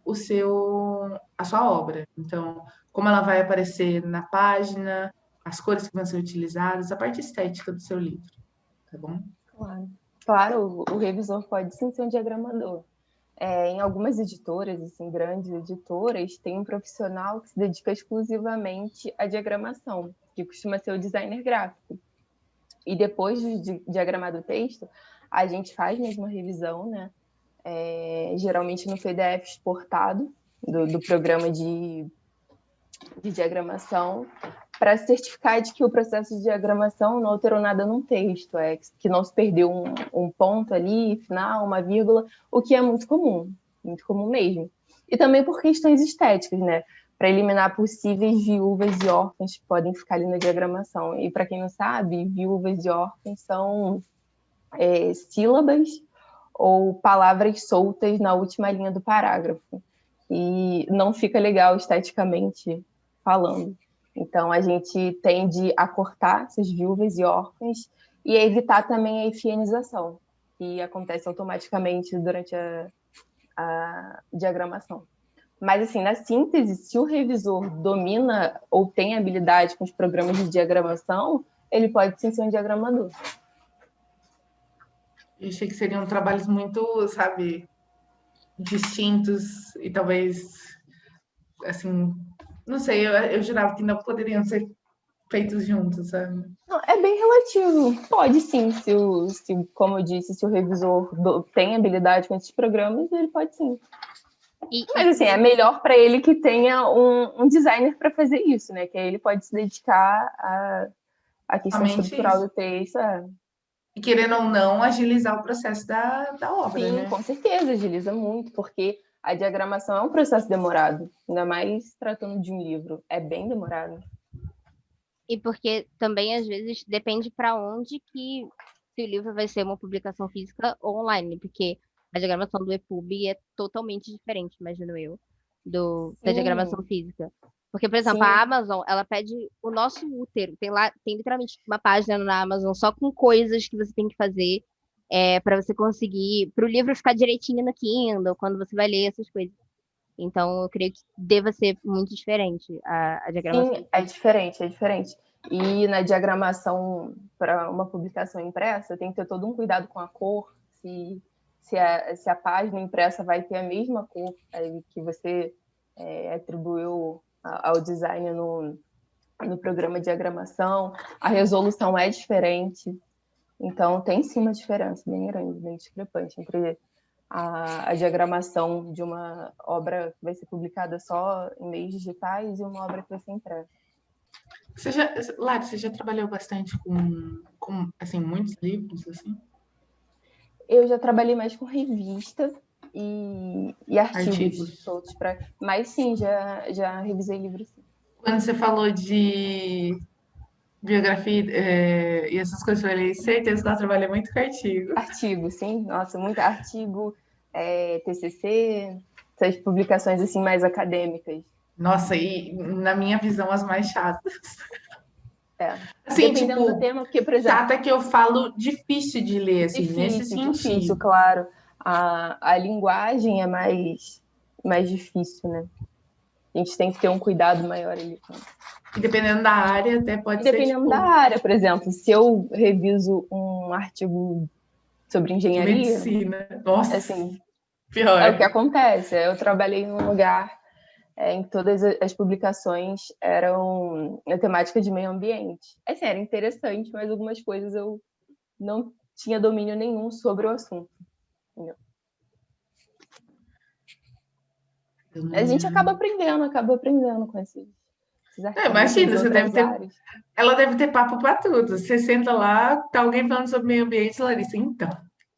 a sua obra. Então, como ela vai aparecer na página, as cores que vão ser utilizadas, a parte estética do seu livro, tá bom? Claro. Claro, o revisor pode sim ser um diagramador. Em algumas editoras, assim, grandes editoras, tem um profissional que se dedica exclusivamente à diagramação, que costuma ser o designer gráfico. E depois de diagramar o texto, a gente faz mesmo a revisão, né? Geralmente no PDF exportado do programa de diagramação, para certificar de que o processo de diagramação não alterou nada num texto, que não se perdeu um ponto ali, final, uma vírgula, o que é muito comum mesmo. E também por questões estéticas, né? Para eliminar possíveis viúvas e órfãos que podem ficar ali na diagramação. E para quem não sabe, viúvas e órfãos são sílabas ou palavras soltas na última linha do parágrafo. E não fica legal esteticamente falando. Então, a gente tende a cortar essas viúvas e órfãs e a evitar também a higienização, que acontece automaticamente durante a diagramação. Mas, assim, na síntese, se o revisor domina ou tem habilidade com os programas de diagramação, ele pode sim ser um diagramador. Eu achei que seriam trabalhos muito, sabe, distintos e talvez, assim, não sei, eu jurava que não poderiam ser feitos juntos, sabe? Não, é bem relativo. Pode sim, como eu disse, se o revisor tem habilidade com esses programas, ele pode sim. Mas assim, é melhor para ele que tenha um designer para fazer isso, né? Que aí ele pode se dedicar à questão Somente estrutural isso. do texto. E querendo ou não, agilizar o processo da obra, Sim, né? com certeza, agiliza muito, porque a diagramação é um processo demorado, ainda mais tratando de um livro. É bem demorado. E porque também, às vezes, depende para onde que se o livro vai ser uma publicação física ou online, porque a diagramação do EPUB é totalmente diferente, imagino eu, da diagramação Sim, física. Porque, por exemplo, a sim. Amazon, ela pede o nosso útero. Tem lá, tem literalmente uma página na Amazon só com coisas que você tem que fazer para você conseguir, para o livro ficar direitinho no Kindle, quando você vai ler essas coisas. Então, eu creio que deva ser muito diferente a diagramação. Sim, é diferente, é diferente. E na diagramação para uma publicação impressa, tem que ter todo um cuidado com a cor, se a página impressa vai ter a mesma cor que você atribuiu ao design no programa de diagramação, a resolução é diferente. Então, tem sim uma diferença bem grande, bem discrepante entre a diagramação de uma obra que vai ser publicada só em meios digitais e uma obra que vai ser impressa. Lari, você já trabalhou bastante com assim, muitos livros, assim? Eu já trabalhei mais com revista e artigos Artigos? soltos para. Mas sim, já revisei livros. Sim. Quando você falou de biografia e essas coisas, eu falei, certeza que ela trabalha muito com artigo. Artigo, sim, nossa, muito artigo, TCC, essas publicações assim mais acadêmicas. Nossa, e na minha visão, as mais chatas. Assim, Dependendo do tipo, tema, porque, por exemplo, chata que eu falo difícil de ler, assim, nesse difícil, sentido. claro. A linguagem é mais difícil, né? A gente tem que ter um cuidado maior ali. E dependendo da área, até E pode ser, dependendo tipo, da área, por exemplo, se eu reviso um artigo sobre engenharia, medicina. Nossa, assim, é o que pior. acontece. Eu trabalhei num lugar em que todas as publicações eram a temática de meio ambiente. Assim, era interessante, mas algumas coisas eu não tinha domínio nenhum sobre o assunto. Entendeu? A gente acaba aprendendo com esses Não, artigos assim, imagina, de você deve outras ter. áreas. Ela deve ter papo para tudo. Você senta lá, tá alguém falando sobre meio ambiente, Larissa. Então,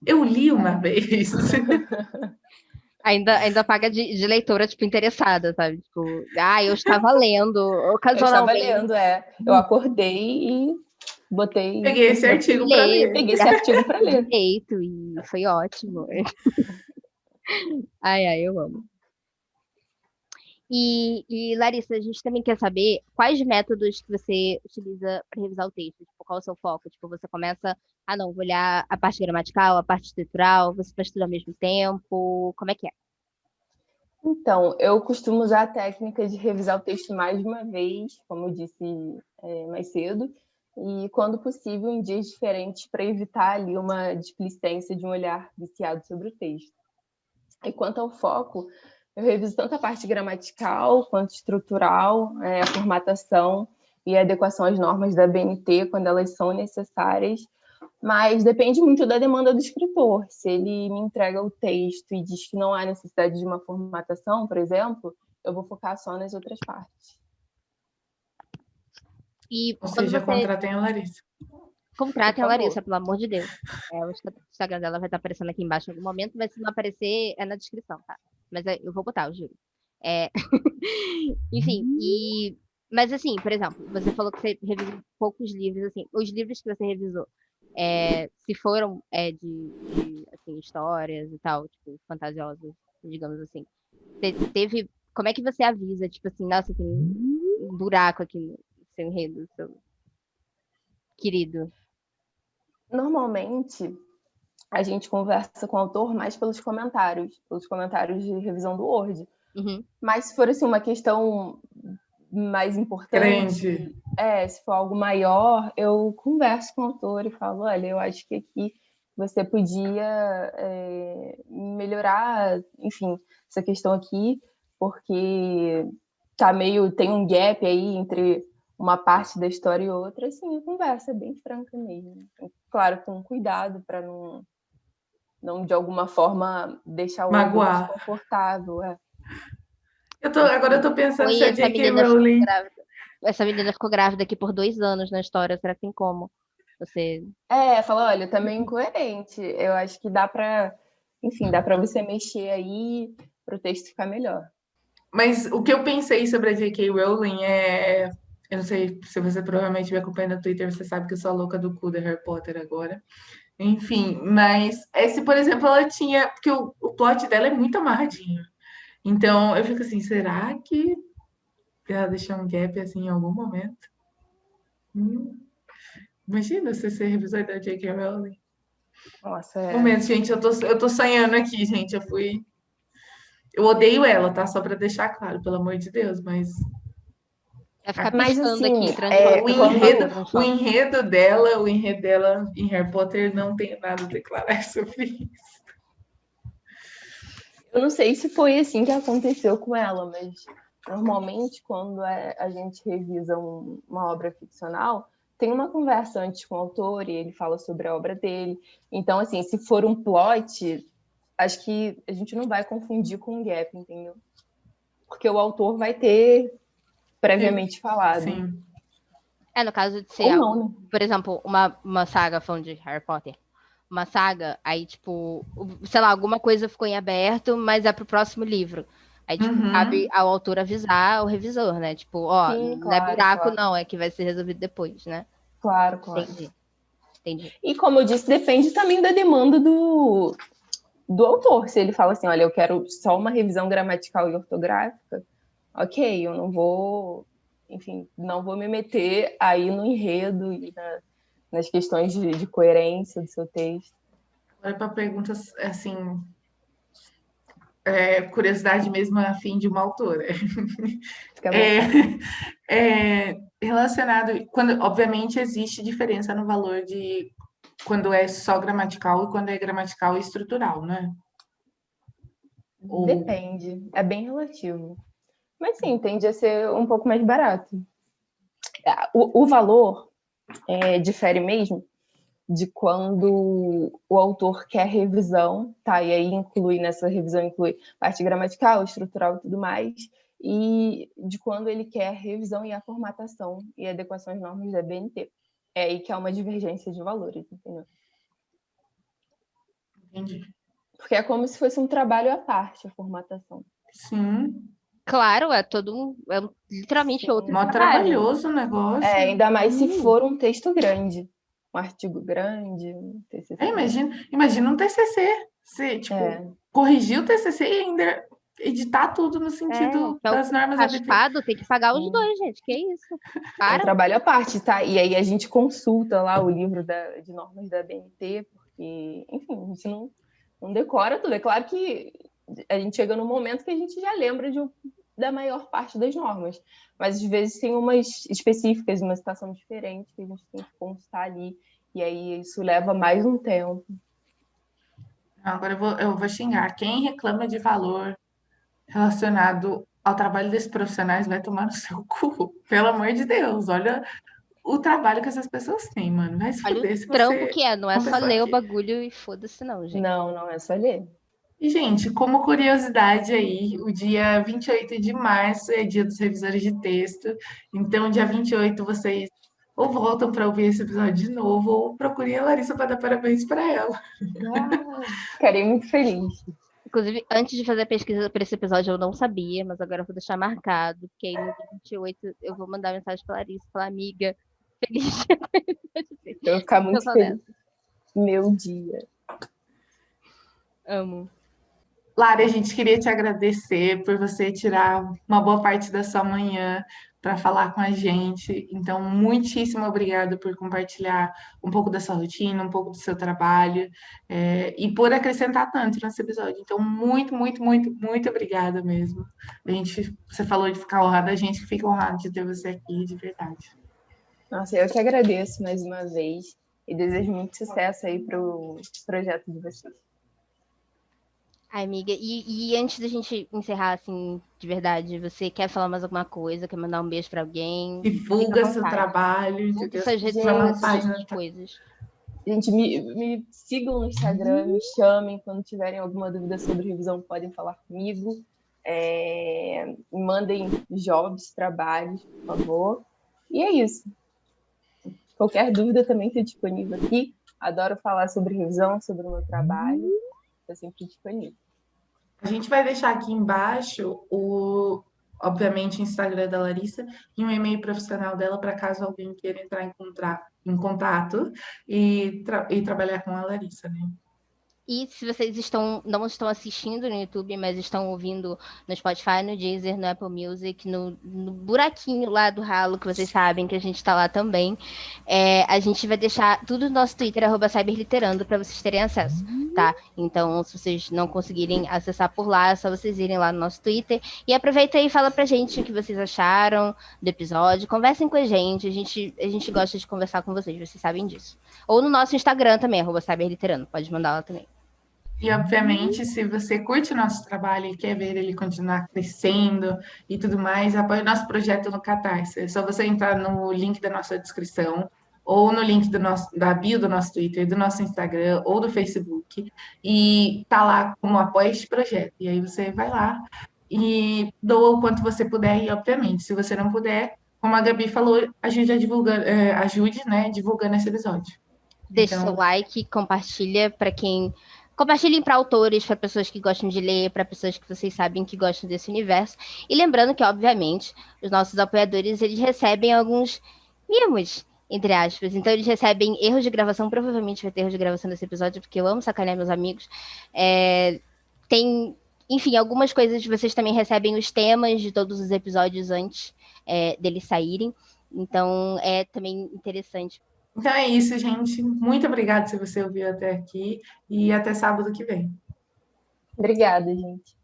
eu li uma vez. Ainda paga de leitora, tipo, interessada, sabe? Tipo, eu estava lendo, Eu estava ocasionalmente. lendo, eu acordei e Peguei esse artigo para Ler, ler. peguei esse artigo para ler. direito, e foi ótimo. Ai, eu amo. E, Larissa, a gente também quer saber quais métodos que você utiliza para revisar o texto. Tipo, qual é o seu foco? Tipo, você começa, não, vou olhar a parte gramatical, a parte estrutural, você faz tudo ao mesmo tempo. Como é que é? Então, eu costumo usar a técnica de revisar o texto mais de uma vez, como eu disse mais cedo, e quando possível em dias diferentes para evitar ali uma displicência de um olhar viciado sobre o texto. E quanto ao foco, eu reviso tanto a parte gramatical quanto estrutural, a formatação e a adequação às normas da BNT quando elas são necessárias, mas depende muito da demanda do escritor. Se ele me entrega o texto e diz que não há necessidade de uma formatação, por exemplo, eu vou focar só nas outras partes. E Ou quando seja, você contratem a Larissa. Por contratem a favor. Larissa, pelo amor de Deus. O Instagram dela vai estar aparecendo aqui embaixo em algum momento, mas se não aparecer, é na descrição, tá? Mas eu vou botar, eu juro. Enfim, mas assim, por exemplo, você falou que você revisou poucos livros, assim, os livros que você revisou, se foram de assim, histórias e tal, tipo, fantasiosas, digamos assim, você teve, como é que você avisa, tipo assim, nossa, tem um buraco aqui no seu enredo, seu querido? Normalmente, a gente conversa com o autor mais pelos comentários de revisão do Word. Uhum. Mas se for assim, uma questão mais importante, Grande. se for algo maior, eu converso com o autor e falo, olha, eu acho que aqui você podia melhorar, enfim, essa questão aqui, porque tem um gap aí entre uma parte da história e outra, assim, a conversa é bem franca mesmo. Claro, com cuidado para não de alguma forma deixar o leitor Magoar. desconfortável. Agora eu tô pensando Oi, se a J.K. Rowling. essa menina ficou grávida aqui por 2 anos na história, será que tem como? Você. Fala, olha, também incoerente. Eu acho que dá para, enfim, dá para você mexer aí para o texto ficar melhor. Mas o que eu pensei sobre a J.K. Rowling é. Eu não sei se você provavelmente me acompanha no Twitter, você sabe que eu sou a louca do cu da Harry Potter agora. Enfim, mas se, por exemplo, ela tinha. Porque o plot dela é muito amarradinho. Então eu fico assim, será que ela deixou um gap assim em algum momento? Imagina você ser revisor da J.K. Rowling. Nossa, Momento, gente, eu tô sonhando aqui, gente. Eu odeio ela, tá? Só pra deixar claro, pelo amor de Deus, mas Vai ficar Mas piscando assim, aqui, transforma, o enredo, transforma. o enredo dela em Harry Potter não tem nada a declarar sobre isso. eu não sei se foi assim que aconteceu com ela, mas normalmente quando a gente revisa uma obra ficcional, tem uma conversa antes com o autor e ele fala sobre a obra dele. Então, assim, se for um plot, acho que a gente não vai confundir com um gap, entendeu? Porque o autor vai ter previamente falado. Sim. No caso de ser Ou não, algo, né? por exemplo, uma saga falando de Harry Potter. Uma saga, aí, tipo, sei lá, alguma coisa ficou em aberto, mas é pro próximo livro. Aí, tipo, cabe Uhum. ao autor avisar o revisor, né? Tipo, ó, Sim, não é claro, buraco, claro. não, é que vai ser resolvido depois, né? Claro, claro. Entendi. E como eu disse, depende também da demanda do autor. Se ele fala assim, olha, eu quero só uma revisão gramatical e ortográfica, ok, eu não vou enfim, não vou me meter aí no enredo e nas questões de coerência do seu texto. Agora para perguntas, assim, curiosidade mesmo a fim de uma autora. Fica bom. Relacionado, quando, obviamente, existe diferença no valor de quando é só gramatical e quando é gramatical e estrutural, né? Depende, é bem relativo. Mas sim, tende a ser um pouco mais barato. O valor difere mesmo de quando o autor quer revisão, tá? E aí nessa revisão inclui parte gramatical, estrutural e tudo mais, e de quando ele quer revisão e a formatação e adequação às normas da BNT. É aí que há uma divergência de valores, entendeu? Entendi. Porque é como se fosse um trabalho à parte, a formatação. Sim. Claro, é literalmente outro Mó trabalho. trabalhoso o negócio. Ainda mais se for um texto grande, um artigo grande, um TCC. Imagina um TCC. Você, corrigir o TCC e ainda editar tudo no sentido das normas da BNT. Raspado, tem que pagar os dois, gente. Que isso? É um trabalho à parte, tá? E aí a gente consulta lá o livro de normas da BNT, porque, enfim, a gente não decora tudo. É claro que a gente chega num momento que a gente já lembra da maior parte das normas, mas às vezes tem umas específicas, uma situação diferente que a gente tem que constar ali, e aí isso leva mais um tempo. Agora eu vou xingar. Quem reclama de valor relacionado ao trabalho desses profissionais vai tomar no seu cu. Pelo amor de Deus, olha o trabalho que essas pessoas têm, mano. Vai se fuder se trampo você... que não é só ler o bagulho e foda-se não, gente. Não é só ler. E, gente, como curiosidade aí, o dia 28 de março é dia dos revisores de texto. Então, dia 28, vocês ou voltam para ouvir esse episódio de novo, ou procurem a Larissa para dar parabéns para ela. Ficarei muito feliz. Inclusive, antes de fazer a pesquisa para esse episódio, eu não sabia, mas agora eu vou deixar marcado, porque aí no dia 28 eu vou mandar mensagem para Larissa, falar, amiga, feliz dia. Eu vou ficar muito feliz. Meu dia. Amo. Lara, a gente queria te agradecer por você tirar uma boa parte da sua manhã para falar com a gente. Então, muitíssimo obrigada por compartilhar um pouco da sua rotina, um pouco do seu trabalho, e por acrescentar tanto nesse episódio. Então, muito, muito, muito, muito obrigada mesmo. Você falou de ficar honrada, a gente fica honrado de ter você aqui, de verdade. Nossa, eu que agradeço mais uma vez e desejo muito sucesso aí para o projeto de vocês. Ai, amiga, e antes da gente encerrar, assim, de verdade, você quer falar mais alguma coisa? Quer mandar um beijo pra alguém? Divulga seu trabalho, suas redes sociais, essas coisas. Gente, me sigam no Instagram, me chamem quando tiverem alguma dúvida sobre revisão, podem falar comigo. Mandem jobs, trabalhos, por favor. E é isso. Qualquer dúvida também estou disponível aqui. Adoro falar sobre revisão, sobre o meu trabalho. Estou sempre disponível. A gente vai deixar aqui embaixo obviamente, o Instagram da Larissa e um e-mail profissional dela para caso alguém queira entrar em contato e trabalhar com a Larissa, né? E se vocês não estão assistindo no YouTube, mas estão ouvindo no Spotify, no Deezer, no Apple Music, no buraquinho lá do ralo, que vocês sabem que a gente está lá também, a gente vai deixar tudo no nosso Twitter, @cyberliterando, para vocês terem acesso, tá? Então, se vocês não conseguirem acessar por lá, é só vocês irem lá no nosso Twitter. E aproveita aí e fala pra gente o que vocês acharam do episódio. Conversem com a gente gosta de conversar com vocês sabem disso. Ou no nosso Instagram também, @cyberliterando, pode mandar lá também. E, obviamente, se você curte o nosso trabalho e quer ver ele continuar crescendo e tudo mais, apoie o nosso projeto no Catarse. É só você entrar no link da nossa descrição ou no link da bio do nosso Twitter, do nosso Instagram ou do Facebook e tá lá como apoia este projeto. E aí você vai lá e doa o quanto você puder e, obviamente, se você não puder, como a Gabi falou, ajude divulgando esse episódio. Deixe seu like, compartilhem para autores, para pessoas que gostam de ler, para pessoas que vocês sabem que gostam desse universo. E lembrando que, obviamente, os nossos apoiadores, eles recebem alguns mimos, entre aspas. Então, eles recebem erros de gravação. Provavelmente vai ter erros de gravação desse episódio, porque eu amo sacanear meus amigos. Tem, enfim, algumas coisas. Vocês também recebem os temas de todos os episódios antes. deles saírem. Então, é também interessante. Então é isso, gente. Muito obrigada se você ouviu até aqui e até sábado que vem. Obrigada, gente.